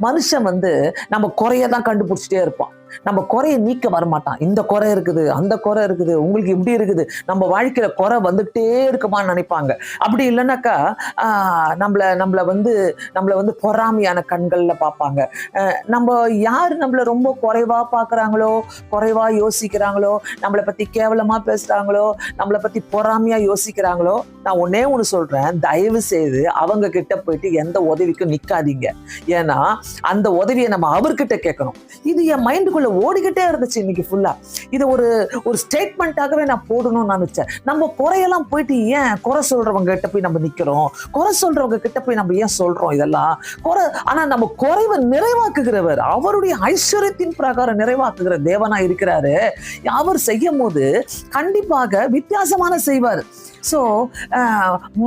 மனுஷன் நம்ம குறையதான் கண்டுபிடிச்சிட்டே இருப்பான். நம்ம குறைய நீக்க வரமாட்டான். இந்த குறை இருக்குது, அந்த குறை இருக்குது, உங்களுக்கு இப்படி இருக்குது, நம்ம வாழ்க்கையில குறை வந்துட்டே இருக்குமான்னு நினைப்பாங்க. அப்படி இல்லைன்னாக்கா நம்மள நம்மள வந்து நம்மள வந்து பொறாமையான கண்கள்ல பார்ப்பாங்க. நம்ம யாரு நம்மள ரொம்ப குறைவா பார்க்கறாங்களோ, குறைவா யோசிக்கிறாங்களோ, நம்மளை பத்தி கேவலமா பேசுறாங்களோ, நம்மளை பத்தி பொறாமையா யோசிக்கிறாங்களோ, நான் ஒன்னே ஒண்ணு சொல்றேன், தயவு செய்து அவங்க கிட்ட போயிட்டு எந்த உதவிக்கும் நிக்காதீங்க. ஏன்னா அந்த உதவியை நம்ம அவர்கிட்ட கேட்கணும். இது என் மைண்டுக்குள்ள ஓடிக்கிட்டே இருந்துச்சு இன்னைக்கு ஃபுல்லா. இது ஒரு ஒரு ஸ்டேட்மெண்ட்டாகவே நான் போடணும்னு நினைச்சேன். நம்ம குறையெல்லாம் போயிட்டு ஏன் குறை சொல்றவங்க கிட்ட போய் நம்ம நிக்கிறோம்? குறை சொல்றவங்க கிட்ட போய் நம்ம ஏன் சொல்றோம் இதெல்லாம்? ஆனா நம்ம குறைவை நிறைவாக்குகிறவர், அவருடைய ஐஸ்வர்யத்தின் பிரகாரம் நிறைவாக்குகிற தேவனா இருக்கிறாரு. அவர் செய்யும் போது கண்டிப்பாக வித்தியாசமான செய்வார். சோ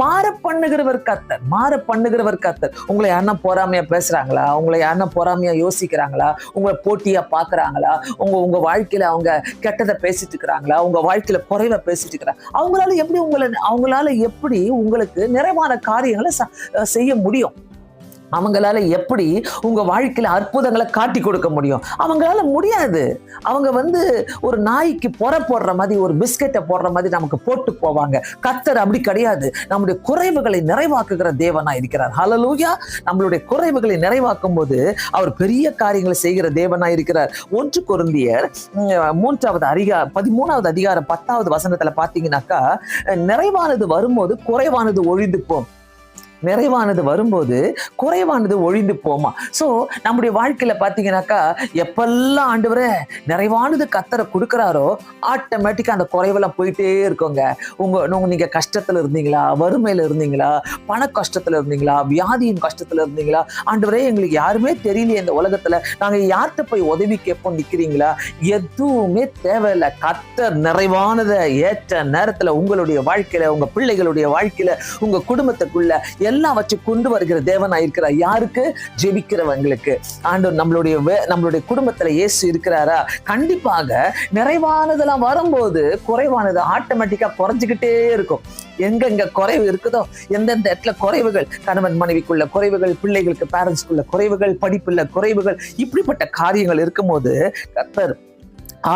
மாற பண்ணுகிறவர் கர்த்தர், மாற பண்ணுகிறவர் கர்த்தர். உங்களை யாருன்னா பொறாமையா பேசுறாங்களா? உங்களை யாருன்னா பொறாமையா யோசிக்கிறாங்களா? உங்களை போட்டியா பாக்குறாங்களா? உங்க வாழ்க்கையில அவங்க கெட்டதை பேசிட்டு இருக்கிறாங்களா? உங்க வாழ்க்கையில குறைவை பேசிட்டு இருக்கிறாங்க. அவங்களால எப்படி உங்களுக்கு நிறைவான காரியங்களை செய்ய முடியும்? அவங்களால எப்படி உங்க வாழ்க்கையில அற்புதங்களை காட்டி கொடுக்க முடியும்? அவங்களால முடியாது. அவங்க ஒரு நாய்க்கு போடுற மாதிரி, ஒரு பிஸ்கெட்டை போடுற மாதிரி நமக்கு போட்டு போவாங்க. கர்த்தர் அப்படி கிடையாது. நம்முடைய குறைவுகளை நிறைவாக்குகிற தேவனா இருக்கிறார். ஹல்லேலூயா. நம்மளுடைய குறைவுகளை நிறைவாக்கும் போது அவர் பெரிய காரியங்களை செய்கிற தேவனா இருக்கிறார். 1 கொரிந்தியர் 13வது அதிகாரம் 10வது வசனத்துல பாத்தீங்கன்னாக்கா, நிறைவானது வரும்போது குறைவானது ஒழிந்து போம். நிறைவானது வரும்போது குறைவானது ஒழிந்து போமா. சோ நம்முடைய வாழ்க்கையில பாத்தீங்கன்னாக்கா, எப்பெல்லாம் ஆண்டவரே நிறைவானது கர்த்தர் கொடுக்கிறாரோ, ஆட்டோமேட்டிக்கா அந்த குறைவெல்லாம் போயிட்டே இருக்குங்க. நீங்க கஷ்டத்துல இருந்தீங்களா? வறுமையில இருந்தீங்களா? பண கஷ்டத்துல இருந்தீங்களா? வியாதியின் கஷ்டத்துல இருந்தீங்களா? ஆண்டவரே எங்களுக்கு யாருமே தெரியலையே இந்த உலகத்துல, நாங்க யார்கிட்ட போய் உதவி கேட்போம் நிக்கிறீங்களா? எதுவுமே தேவையில்லை. கர்த்தர் நிறைவானதை ஏற்ற நேரத்துல உங்களுடைய வாழ்க்கையில, உங்க பிள்ளைகளுடைய வாழ்க்கையில, உங்க குடும்பத்துக்குள்ள எல்லாம் வச்சு கொண்டு வருகிற தேவனா இருக்கிறார். யாருக்கு? ஜெபிக்கிறவங்களுக்கு. ஆண்டவர் நம்மளுடைய குடும்பத்துல இயேசு இருக்கிறாரா? கண்டிப்பாக நிறைவானதெல்லாம் வரும்போது குறைவானது ஆட்டோமேட்டிக்கா குறைஞ்சுக்கிட்டே இருக்கும். எங்க குறைவு இருக்குதோ, எந்தெந்த இடத்துல குறைவுகள், கணவன் மனைவிக்குள்ள குறைவுகள், பிள்ளைகளுக்கு பேரண்ட்ஸ்க்குள்ள குறைவுகள், படிப்புள்ள குறைவுகள், இப்படிப்பட்ட காரியங்கள் இருக்கும்போது கர்த்தர்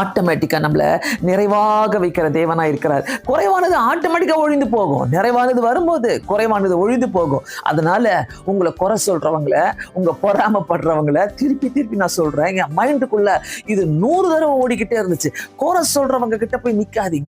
ஆட்டோமேட்டிக்கா நம்மள நிறைவாக வைக்கிற தேவனா இருக்கிறார். குறைவானது ஆட்டோமேட்டிக்கா ஒழிந்து போகும். நிறைவானது வரும்போது குறைவானது ஒழிந்து போகும். அதனால உங்களை குறை சொல்றவங்கள, உங்க பொறாமப்படுறவங்கள திருப்பி நான் சொல்றேன், என் மைண்டுக்குள்ள இது 100 தடவை ஓடிக்கிட்டே இருந்துச்சு. குறை சொல்றவங்க கிட்ட போய் நிக்காதீங்க.